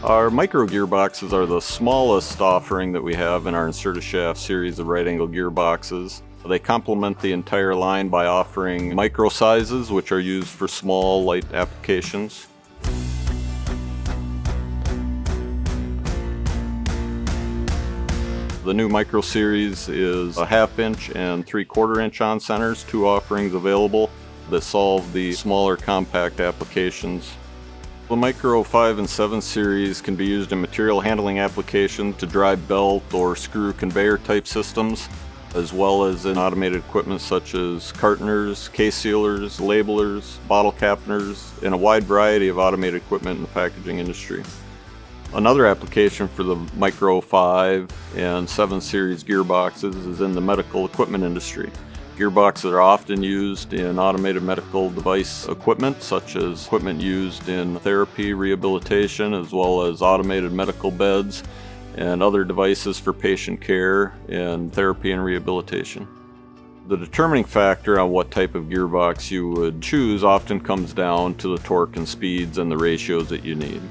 Our micro gearboxes are the smallest offering that we have in our inserted shaft series of right angle gearboxes. They complement the entire line by offering micro sizes, which are used for small, light applications. The new Micro Series is a 1/2 inch and 3/4 inch on centers, two offerings available that solve the smaller compact applications. The Micro 5 and 7 series can be used in material handling applications to drive belt or screw conveyor type systems, as well as in automated equipment such as cartoners, case sealers, labelers, bottle capners, and a wide variety of automated equipment in the packaging industry. Another application for the Micro 5 and 7 series gearboxes is in the medical equipment industry. Gearboxes are often used in automated medical device equipment, such as equipment used in therapy, rehabilitation, as well as automated medical beds and other devices for patient care and therapy and rehabilitation. The determining factor on what type of gearbox you would choose often comes down to the torque and speeds and the ratios that you need.